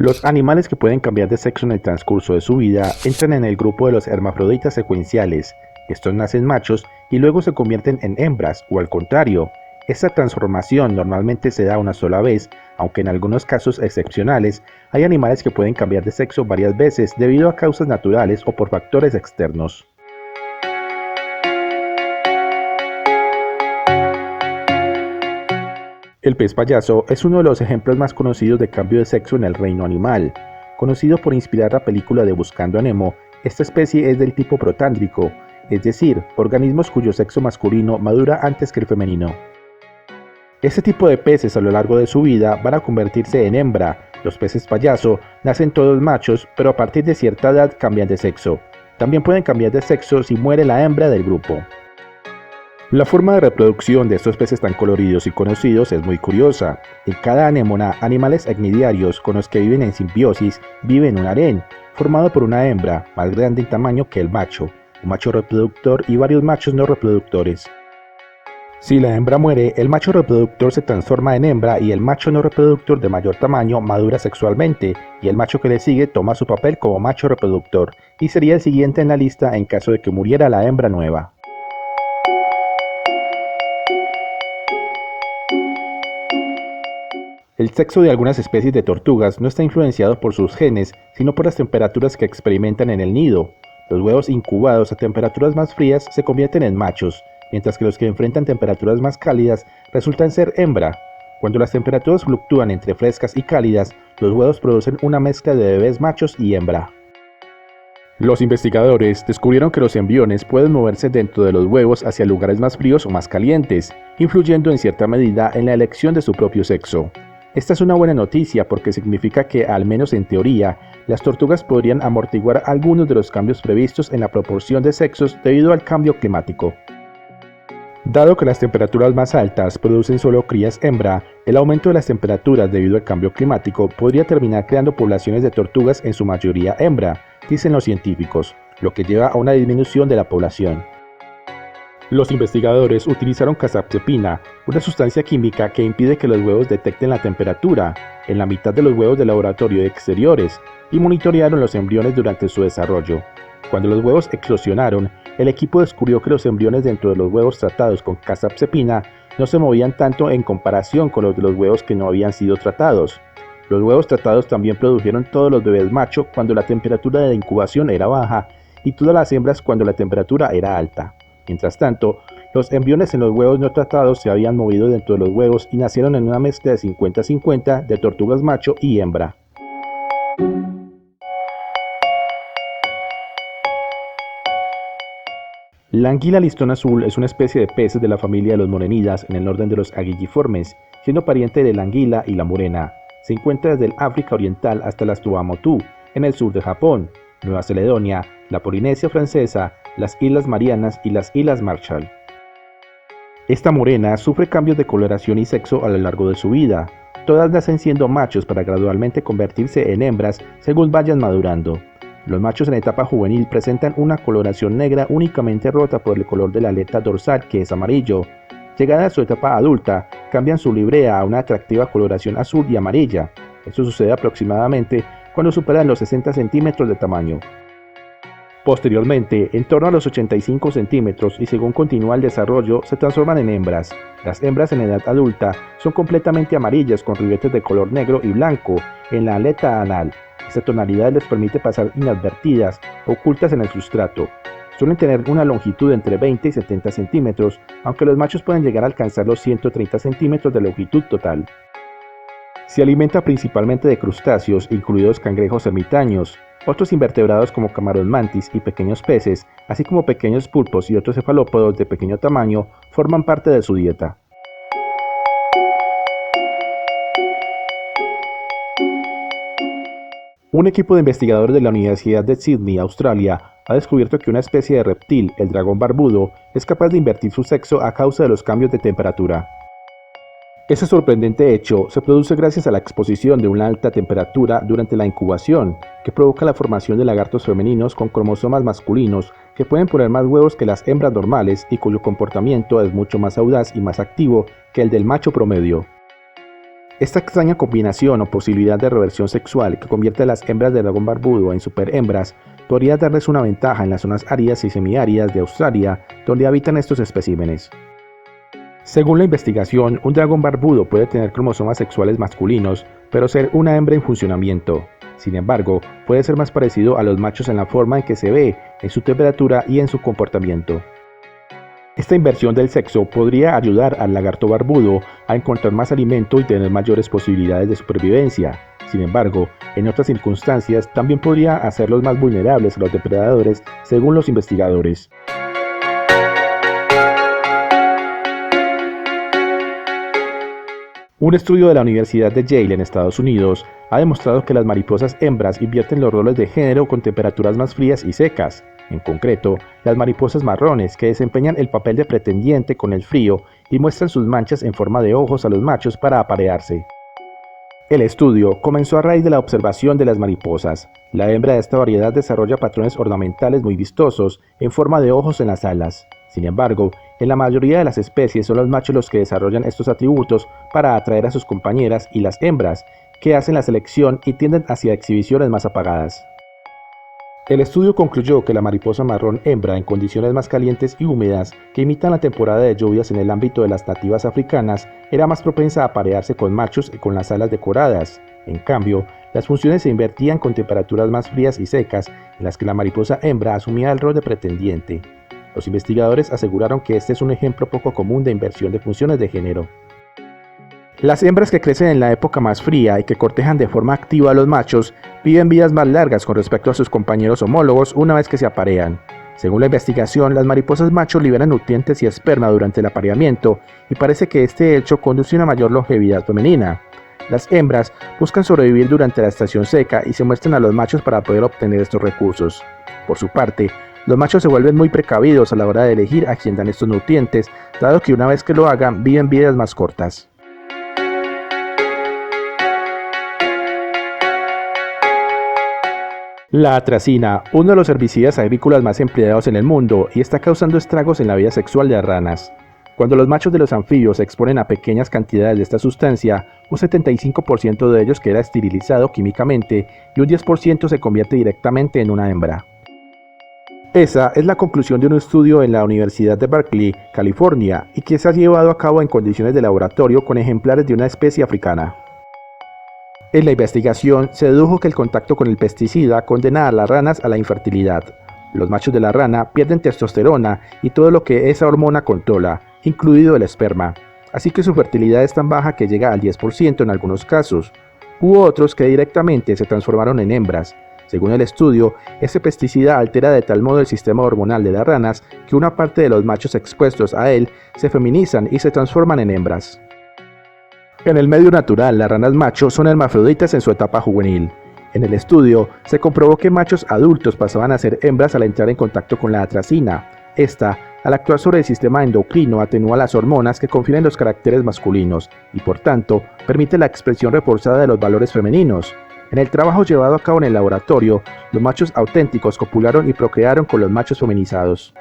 Los animales que pueden cambiar de sexo en el transcurso de su vida entran en el grupo de los hermafroditas secuenciales. Estos nacen machos y luego se convierten en hembras, o al contrario. Esta transformación normalmente se da una sola vez, aunque en algunos casos excepcionales hay animales que pueden cambiar de sexo varias veces debido a causas naturales o por factores externos. El pez payaso es uno de los ejemplos más conocidos de cambio de sexo en el reino animal. Conocido por inspirar la película de Buscando a Nemo, esta especie es del tipo protándrico, es decir, organismos cuyo sexo masculino madura antes que el femenino. Este tipo de peces a lo largo de su vida van a convertirse en hembra. Los peces payaso nacen todos machos, pero a partir de cierta edad cambian de sexo. También pueden cambiar de sexo si muere la hembra del grupo. La forma de reproducción de estos peces tan coloridos y conocidos es muy curiosa. En cada anémona, animales ecnidiarios con los que viven en simbiosis viven en un harén, formado por una hembra, más grande en tamaño que el macho, un macho reproductor y varios machos no reproductores. Si la hembra muere, el macho reproductor se transforma en hembra y el macho no reproductor de mayor tamaño madura sexualmente, y el macho que le sigue toma su papel como macho reproductor, y sería el siguiente en la lista en caso de que muriera la hembra nueva. El sexo de algunas especies de tortugas no está influenciado por sus genes, sino por las temperaturas que experimentan en el nido. Los huevos incubados a temperaturas más frías se convierten en machos, mientras que los que enfrentan temperaturas más cálidas resultan ser hembra. Cuando las temperaturas fluctúan entre frescas y cálidas, los huevos producen una mezcla de bebés machos y hembra. Los investigadores descubrieron que los embriones pueden moverse dentro de los huevos hacia lugares más fríos o más calientes, influyendo en cierta medida en la elección de su propio sexo. Esta es una buena noticia porque significa que, al menos en teoría, las tortugas podrían amortiguar algunos de los cambios previstos en la proporción de sexos debido al cambio climático. Dado que las temperaturas más altas producen solo crías hembra, el aumento de las temperaturas debido al cambio climático podría terminar creando poblaciones de tortugas en su mayoría hembra, dicen los científicos, lo que lleva a una disminución de la población. Los investigadores utilizaron casapsepina, una sustancia química que impide que los huevos detecten la temperatura, en la mitad de los huevos de laboratorio exteriores, y monitorearon los embriones durante su desarrollo. Cuando los huevos eclosionaron, el equipo descubrió que los embriones dentro de los huevos tratados con casapsepina no se movían tanto en comparación con los de los huevos que no habían sido tratados. Los huevos tratados también produjeron todos los bebés macho cuando la temperatura de incubación era baja y todas las hembras cuando la temperatura era alta. Mientras tanto, los embriones en los huevos no tratados se habían movido dentro de los huevos y nacieron en una mezcla de 50-50 de tortugas macho y hembra. La anguila listón azul es una especie de peces de la familia de los morenidas en el orden de los aguilliformes, siendo pariente de la anguila y la morena. Se encuentra desde el África Oriental hasta las Tuamotu, en el sur de Japón, Nueva Caledonia, la Polinesia Francesa, las Islas Marianas y las Islas Marshall. Esta morena sufre cambios de coloración y sexo a lo largo de su vida. Todas nacen siendo machos para gradualmente convertirse en hembras según vayan madurando. Los machos en etapa juvenil presentan una coloración negra únicamente rota por el color de la aleta dorsal, que es amarillo. Llegada a su etapa adulta, cambian su librea a una atractiva coloración azul y amarilla. Esto sucede aproximadamente cuando superan los 60 centímetros de tamaño. Posteriormente, en torno a los 85 centímetros y según continúa el desarrollo, se transforman en hembras. Las hembras en edad adulta son completamente amarillas con ribetes de color negro y blanco en la aleta anal. Esta tonalidad les permite pasar inadvertidas, ocultas en el sustrato. Suelen tener una longitud entre 20 y 70 centímetros, aunque los machos pueden llegar a alcanzar los 130 centímetros de longitud total. Se alimenta principalmente de crustáceos, incluidos cangrejos ermitaños, otros invertebrados como camarón mantis y pequeños peces, así como pequeños pulpos y otros cefalópodos de pequeño tamaño, forman parte de su dieta. Un equipo de investigadores de la Universidad de Sydney, Australia, ha descubierto que una especie de reptil, el dragón barbudo, es capaz de invertir su sexo a causa de los cambios de temperatura. Ese sorprendente hecho se produce gracias a la exposición de una alta temperatura durante la incubación, que provoca la formación de lagartos femeninos con cromosomas masculinos que pueden poner más huevos que las hembras normales y cuyo comportamiento es mucho más audaz y más activo que el del macho promedio. Esta extraña combinación o posibilidad de reversión sexual que convierte a las hembras de dragón barbudo en superhembras podría darles una ventaja en las zonas áridas y semiáridas de Australia donde habitan estos especímenes. Según la investigación, un dragón barbudo puede tener cromosomas sexuales masculinos, pero ser una hembra en funcionamiento. Sin embargo, puede ser más parecido a los machos en la forma en que se ve, en su temperatura y en su comportamiento. Esta inversión del sexo podría ayudar al lagarto barbudo a encontrar más alimento y tener mayores posibilidades de supervivencia. Sin embargo, en otras circunstancias también podría hacerlos más vulnerables a los depredadores, según los investigadores. Un estudio de la Universidad de Yale en Estados Unidos ha demostrado que las mariposas hembras invierten los roles de género con temperaturas más frías y secas. En concreto, las mariposas marrones, que desempeñan el papel de pretendiente con el frío y muestran sus manchas en forma de ojos a los machos para aparearse. El estudio comenzó a raíz de la observación de las mariposas. La hembra de esta variedad desarrolla patrones ornamentales muy vistosos en forma de ojos en las alas. Sin embargo, en la mayoría de las especies son los machos los que desarrollan estos atributos para atraer a sus compañeras y las hembras, que hacen la selección y tienden hacia exhibiciones más apagadas. El estudio concluyó que la mariposa marrón hembra en condiciones más calientes y húmedas que imitan la temporada de lluvias en el ámbito de las nativas africanas era más propensa a aparearse con machos y con las alas decoradas. En cambio, las funciones se invertían con temperaturas más frías y secas, en las que la mariposa hembra asumía el rol de pretendiente. Los investigadores aseguraron que este es un ejemplo poco común de inversión de funciones de género. Las hembras que crecen en la época más fría y que cortejan de forma activa a los machos viven vidas más largas con respecto a sus compañeros homólogos una vez que se aparean. Según la investigación, las mariposas machos liberan nutrientes y esperma durante el apareamiento y parece que este hecho conduce a una mayor longevidad femenina. Las hembras buscan sobrevivir durante la estación seca y se muestran a los machos para poder obtener estos recursos. Por su parte, los machos se vuelven muy precavidos a la hora de elegir a quién dan estos nutrientes, dado que una vez que lo hagan viven vidas más cortas. La atracina, uno de los herbicidas agrícolas más empleados en el mundo y está causando estragos en la vida sexual de las ranas. Cuando los machos de los anfibios se exponen a pequeñas cantidades de esta sustancia, un 75% de ellos queda esterilizado químicamente y un 10% se convierte directamente en una hembra. Esa es la conclusión de un estudio en la Universidad de Berkeley, California, y que se ha llevado a cabo en condiciones de laboratorio con ejemplares de una especie africana. En la investigación se dedujo que el contacto con el pesticida condena a las ranas a la infertilidad. Los machos de la rana pierden testosterona y todo lo que esa hormona controla, incluido el esperma, así que su fertilidad es tan baja que llega al 10% en algunos casos. Hubo otros que directamente se transformaron en hembras. Según el estudio, ese pesticida altera de tal modo el sistema hormonal de las ranas que una parte de los machos expuestos a él se feminizan y se transforman en hembras. En el medio natural, las ranas machos son hermafroditas en su etapa juvenil. En el estudio, se comprobó que machos adultos pasaban a ser hembras al entrar en contacto con la atracina. Esta, al actuar sobre el sistema endocrino, atenúa las hormonas que confieren los caracteres masculinos y, por tanto, permite la expresión reforzada de los valores femeninos. En el trabajo llevado a cabo en el laboratorio, los machos auténticos copularon y procrearon con los machos feminizados.